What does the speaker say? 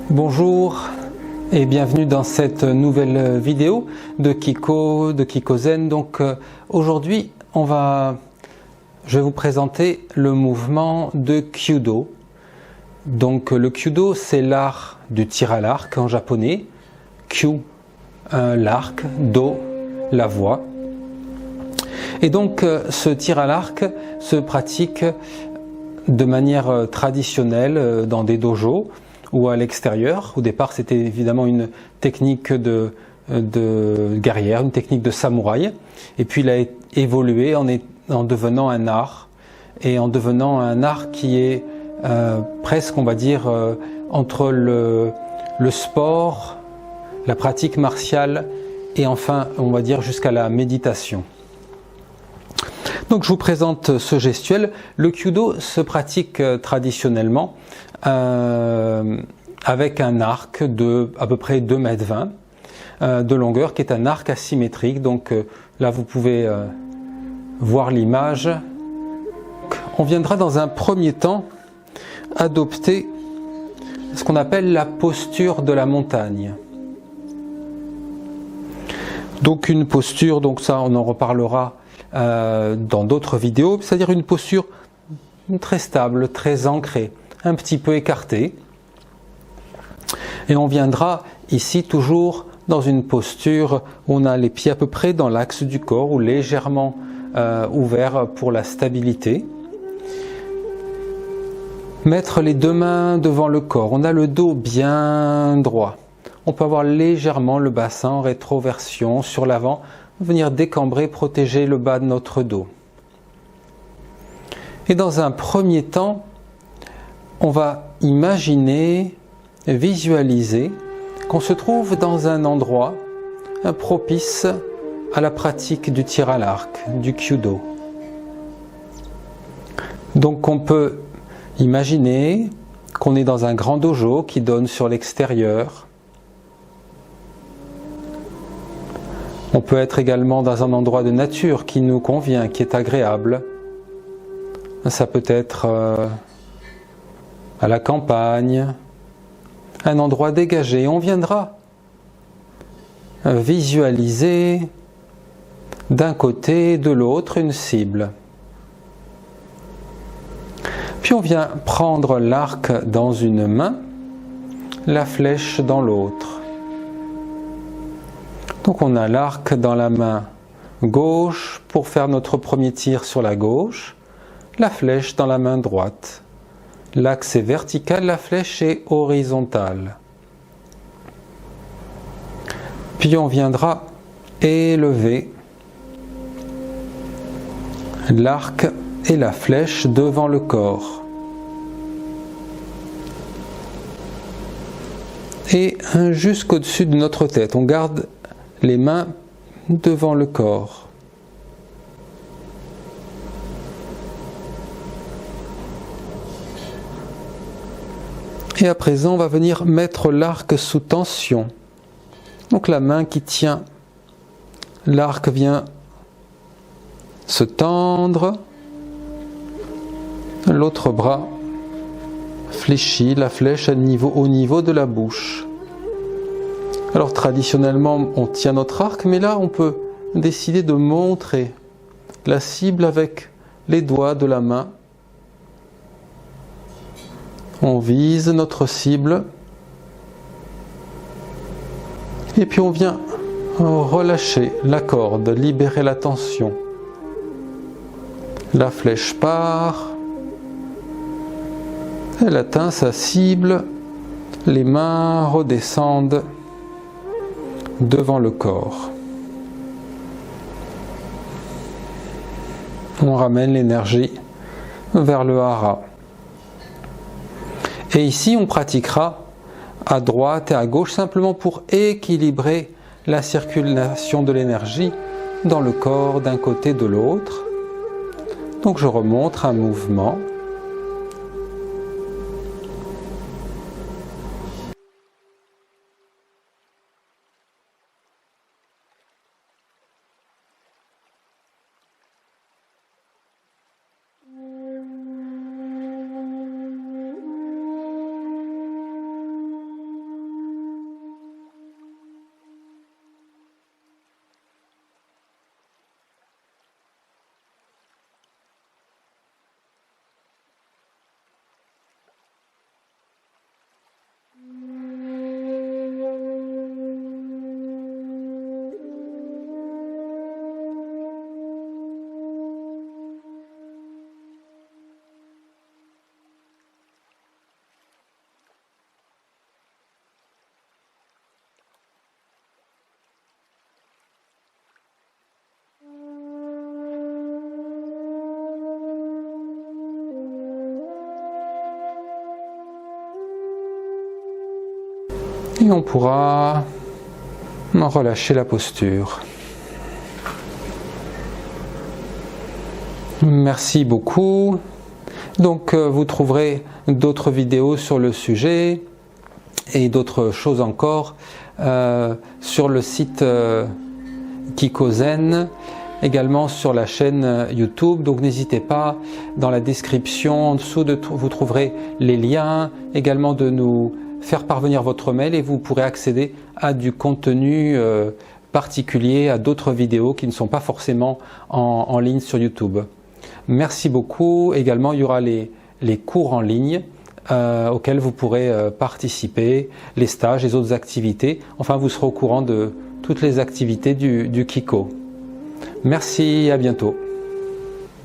Bonjour et bienvenue dans cette nouvelle vidéo de Kikozen. Donc aujourd'hui je vais vous présenter le mouvement de Kyudo. Donc le Kyudo, c'est l'art du tir à l'arc en japonais. Kyu, l'arc, Do, la voix. Et donc ce tir à l'arc se pratique de manière traditionnelle dans des dojos ou à l'extérieur. Au départ, c'était évidemment une technique de guerrière, une technique de samouraï. Et puis il a évolué en devenant un art, et en devenant un art qui est presque, on va dire, entre le sport, la pratique martiale et enfin, on va dire, jusqu'à la méditation. Donc je vous présente ce gestuel. Le Kyudo se pratique traditionnellement avec un arc de à peu près 2,20 m de longueur, qui est un arc asymétrique. Donc là vous pouvez voir l'image. On viendra dans un premier temps adopter ce qu'on appelle la posture de la montagne. Donc une posture, donc ça on en reparlera dans d'autres vidéos, c'est-à-dire une posture très stable, très ancrée, un petit peu écartée. Et on viendra ici toujours dans une posture où on a les pieds à peu près dans l'axe du corps ou légèrement ouverts pour la stabilité. Mettre les deux mains devant le corps, on a le dos bien droit. On peut avoir légèrement le bassin en rétroversion sur l'avant, venir décambrer, protéger le bas de notre dos. Et dans un premier temps, on va imaginer, visualiser qu'on se trouve dans un endroit propice à la pratique du tir à l'arc, du Kyudo. Donc on peut imaginer qu'on est dans un grand dojo qui donne sur l'extérieur. On peut être également dans un endroit de nature qui nous convient, qui est agréable. Ça peut être à la campagne, un endroit dégagé. On viendra visualiser d'un côté et de l'autre une cible. Puis on vient prendre l'arc dans une main, la flèche dans l'autre. Donc on a l'arc dans la main gauche pour faire notre premier tir sur la gauche, la flèche dans la main droite. L'axe est vertical, la flèche est horizontale. Puis on viendra élever l'arc et la flèche devant le corps. Et jusqu'au-dessus de notre tête, on garde les mains devant le corps. Et à présent, on va venir mettre l'arc sous tension. Donc la main qui tient l'arc vient se tendre. L'autre bras fléchit, la flèche au niveau de la bouche. Alors traditionnellement, on tient notre arc, mais là on peut décider de montrer la cible avec les doigts de la main. On vise notre cible et puis on vient relâcher la corde, libérer la tension. La flèche part, elle atteint sa cible, les mains redescendent devant le corps. On ramène l'énergie vers le hara. Et ici, on pratiquera à droite et à gauche simplement pour équilibrer la circulation de l'énergie dans le corps d'un côté et de l'autre. Donc je remonte un mouvement. Et on pourra relâcher la posture. Merci beaucoup. Donc vous trouverez d'autres vidéos sur le sujet et d'autres choses encore sur le site Kikozen, également sur la chaîne YouTube. Donc n'hésitez pas, dans la description en dessous vous trouverez les liens, également de nous faire parvenir votre mail et vous pourrez accéder à du contenu particulier, à d'autres vidéos qui ne sont pas forcément en ligne sur YouTube. Merci beaucoup. Également, il y aura les cours en ligne auxquels vous pourrez participer, les stages, les autres activités. Enfin, vous serez au courant de toutes les activités du Kiko. Merci, à bientôt.